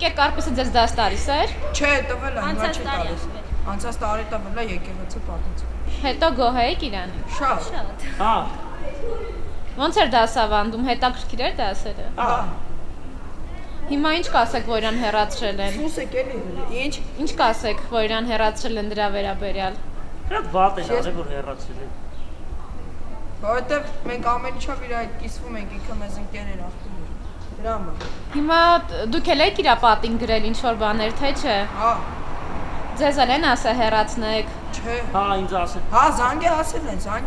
Ընկեր Կարպեսը ձեզ դաս տալիս էր։ Չէ, տվել է, հիմա չի տալիս։ Անցած տարի տվել է եկեղեցի պատմից։ Հետո գոհ եք իրան։ Շատ։ Հա։ Ոնց էր դասավանդում, հետաքրքիր էր դասերը։ Ահա։ Հիմա ինչ կասեք, որ իրան հեռացրել են։ Սուսեք էլի։ Ինչ կասեք, որ իրան հեռացրել են դրա վերաբերյալ։ Շատ վատ է արել, որ հեռացրել են։ Որովհետև մենք ամեն ինչով իր այդ կիսվում ենք, ինքը մեզ ընկեր էր ախտում։ Դրա համար։ Հիմա դուք էլ եք իր պատին գրել ինչ-որ բաներ, թե չէ։ Հա։ Ձեզ էլ են ասել հեռացնեք։ Չէ։ Հա, ինձ ասել։ Հա, զանգի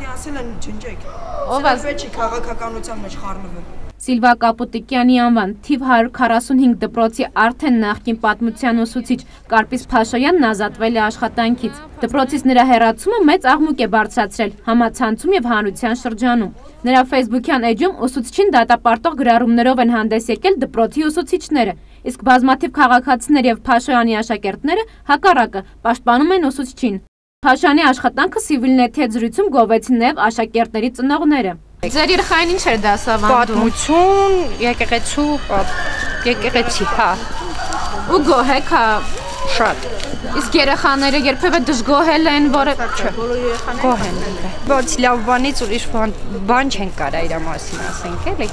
ասել են ջնջեք։ Ով է չի քաղաքականության մեջ խառնվել։ Սիլվա Կապուտիկյանի անվան թիվ 145 դպրոցի արդեն նախկին պատմության ուսուցիչ Կարպիս Փաշոյանն ազատվել է աշխատանքից։ Դպրոցից նրա հեռացումը մեծ աղմուկ է բարձրացրել համացանցում եւ հանրության շրջանում։ Նրա Facebook-յան էջում ուսուցչին դատապարտող գրառումներով են հանդես եկել դպրոցի ուսուցիչները, իսկ բազմաթիվ քաղաքացիներ եւ Փաշոյանի աշակերտները հակառակը պաշտպանում են ուսուցչին։ Փաշոյանի աշխատանքը Civilnet զրույցում գովեցին նաեւ աշակերտների ծնողները։ Ձեր երեխային ինչ էր դասավանդում։ Պատմություն, եկեղեցի, հա։ Ու գոհ եք, հա։ Շատ։ Իսկ երեխաները երբևէ դժգոհել են, որ բոլոր երեխաները գոհ են։ Բայց լավ բանից ուրիշ բան չեն կարա իր մասին ասենք, էլի։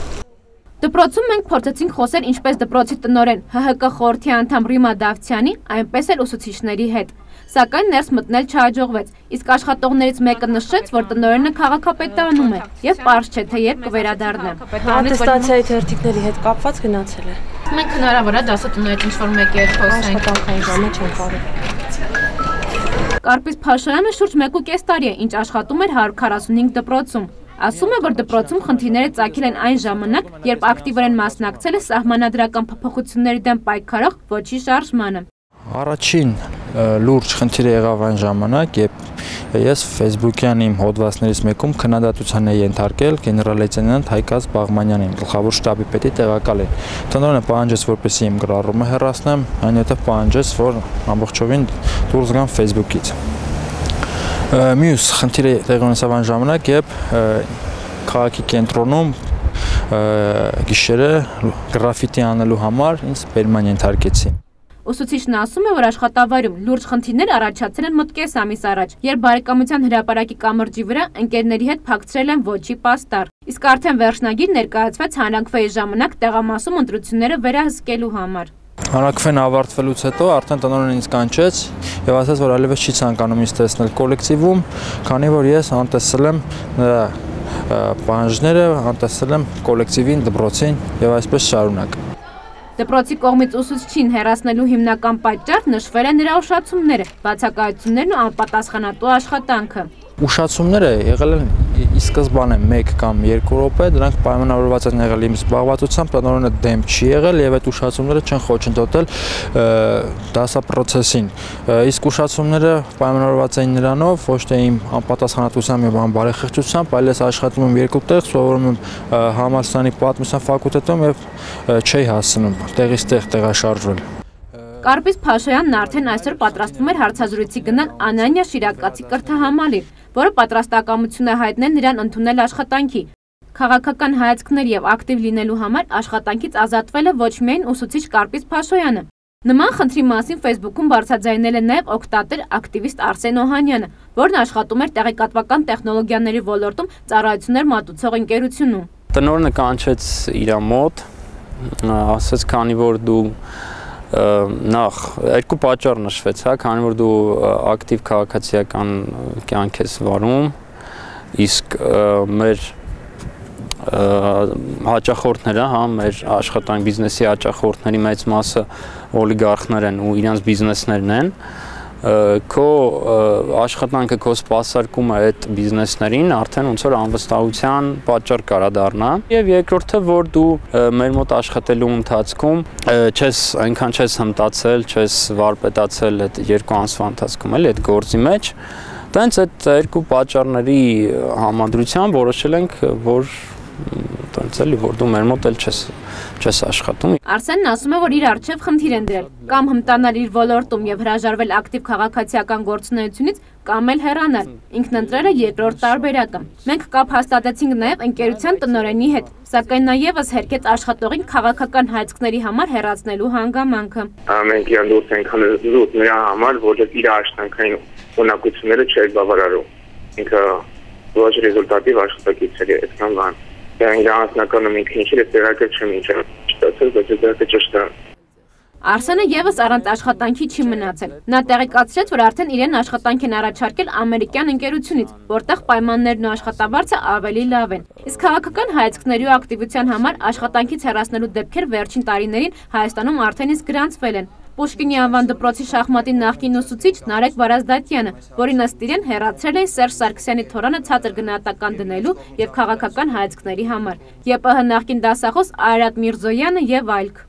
Դպրոցում մենք փորձեցինք խոսել ինչպես դպրոցի տնօրեն ՀՀԿ խորհրդի անդամ Ռիմա Դավթյանի, այնպես էլ ուսուցիչների հետ։ Սակայն ներս մտնել չհաջողվեց, իսկ աշխատողներից մեկը նշեց, որ տնօրենը քաղաքապետանում է եւ պարզ չէ թե երբ կվերադառնա։ Ատեստացիայի թերթիկների հետ կապված գնացել է։ Մենք հնարավոր է դասատնողից ինչ-որ մեկի հետ խոսենք։ Աշխատանքային ժամը չեն կարող։ Կարպիս Փաշոյանը շուրջ 1.5 տարի է, ինչ աշխատում էր 145 դպրոցում։ Ասում է, որ դպրոցում խնդիրները ծագել են այն ժամանակ, երբ ակտիվորեն մասնակցել է սահմանադրական փոփոխությունների դեմ պայքարող ոչի շարժմանը։ Առաջին լուրջ խնդիրը եղավ այն ժամանակ, երբ ես Facebook-յան իմ հոդվածներից մեկում քննադատության էի ենթարկել գեներալ-լեյտենանտ Հայկազ Բաղմանյանին, գլխավոր շտաբի պետի տեղակալին։ Տնօրենը պահանջեց, որպեսզի իմ գրառումը հեռացնեմ, այնուհետև պահանջեց, որ ամբողջովին դուրս գամ Facebook-ից։ Մյուս խնդիրը տեղի ունեցավ այն ժամանակ, երբ քաղաքի կենտրոնում գիշերը գրաֆիտի անելու համար ինձ բերման ենթարկեցին։ Ուսուցիչն ասում է, որ աշխատավայրում լուրջ խնդիրներ առաջացել են մոտ կես ամիս առաջ, երբ Բարեկամության հրապարակի կամրջի վրա ընկերների հետ փակցրել են ոչի պաստառ։ Իսկ արդեն վերջնագիր ներկայացվեց հանրաքվեի ժամանակ տեղամասում ընտրությունները վերահսկելու համար։ Հանրաքվեն ավարտվելուց հետո արդեն տնօրենը ինձ կանչեց եւ ասաց, որ այլևս չի ցանկանում ինձ տեսնել կոլեկտիվում, քանի որ ես անտեսել եմ նրա պահանջները, անտեսել եմ կոլեկտիվին, դպրոցին եւ այսպես շարունակ։ Դպրոցի կողմից ուսուցչին հեռացնելու հիմնական պատճառ նշվել է նրա ուշացումները, բացակայություններն ու անպատասխանատու աշխատանքը։ Ուշացումները եղել են ի սկզբանե 1 կամ 2 րոպե, դրանք պայմանավորված են եղել իմ զբաղվածությամբ, տնօրենը դեմ չի եղել եւ այդ ուշացումները չեն խոչընդոտել դասապրոցեսին։ Իսկ ուշացումները պայմանավորված էին նրանով, ոչ թե իմ անպատասխանատվությամբ եւ անբարեխիղճությամբ, այլ ես աշխատում եմ 2 տեղ, սովորում եմ համալսարանի պատմության ֆակուլտետում եւ չէի հասնում տեղից տեղ տեղաշարժվել։ Կարպիս Փաշոյանն արդեն այսօր պատրաստվում էր հարցազրույցի գնալ Անանյա Շիրակացի կրթահամալիր, որը պատրաստակամություն է հայտնել նրան ընդունել աշխատանքի։ Քաղաքական հայացքներ եւ ակտիվ լինելու համար աշխատանքից ազատվել է ոչ միայն ուսուցիչ Կարպիս Փաշոյանը։ Նման խնդրի մասին Facebook-ում բարձրաձայնել է նաեւ օգտատեր ակտիվիստ Արսեն Օհանյանը, որն աշխատում էր տեղեկատվական տեխնոլոգիաների ոլորտում ծառայություններ մատուցող ընկերությունում։ Տնօրենը կանչեց իր մոտ, ասաց, քանի որ դու նախ երկու պատճառ նշվեց, հա, քանի որ դու ակտիվ քաղաքացիական կյանք ես վարում, իսկ մեր հաճախորդները, հա, մեր աշխատանք բիզնեսի հաճախորդների մեծ մասը օլիգարխներ են ու իրենց բիզնեսներն են, քո աշխատանքը, քո սպասարկումը այդ բիզնեսներին արդեն ոնց որ անվստահության պատճառ կարա դառնա։ Եվ երկրորդը, որ դու մեր մոտ աշխատելու ընթացքում այնքան չես հմտացել, չես վարպետացել այդ 2 ամսվա ընթացքում, էլի այդ գործի մեջ, տենց այդ երկու պատճառների համադրությամբ որոշել ենք, որ տենց էլի, որ դու մեր մոտ էլ չես աշխատում։ Արսենն ասում է, որ իր առջև խնդիր են դրել, կամ հմտանալ իր ոլորտում եւ հրաժարվել ակտիվ քաղաքացիական գործունեությունից, կամ էլ հեռանալ։ Ինքն ընտրել է երկրորդ տարբերակը։ Մենք կապ հաստատեցինք նաև ընկերության տնօրենի հետ, սակայն նա ևս հերքեց աշխատողին քաղաքական հայացքների համար հեռացնելու հանգամանքը։ Մենք իրան դուրս ենք հանել նրա համար, որ իր աշխատանքային ունակությունները չէր բավարարում։ Ինքը ոչ ռեզուլտատիվ աշխատակից էր այդքան բան։ Իր անձնականում ինքն ինչ է տեղակայել չեմ ինչ ստացել, բայց դա ճիշտ է։ Արսենը ևս առանց աշխատանքի չի մնացել։ Նա տեղեկացրեց, որ արդեն իրեն աշխատանք են առաջարկել ամերիկյան ընկերությունից, որտեղ պայմաններն ու աշխատավարձը ավելի լավ են։ Իսկ քաղաքական հայացքների ու ակտիվության համար աշխատանքից հեռացնելու դեպքեր վերջին տարիներին Հայաստանում արդեն իսկ գրանցվել են։ Պուշկինի անվան դպրոցի շախմատի նախկին ուսուցիչ Նարեկ Վարազդատյանը, որին ըստ իրեն հեռացրել է Սերժ Սարգսյանի թորանը ցածր գնահատական դնելու եւ քաղաքական հայացքների համար։ ԵՊՀ նախկին դասախոս Արարատ Միրզոյանը եւ այլք։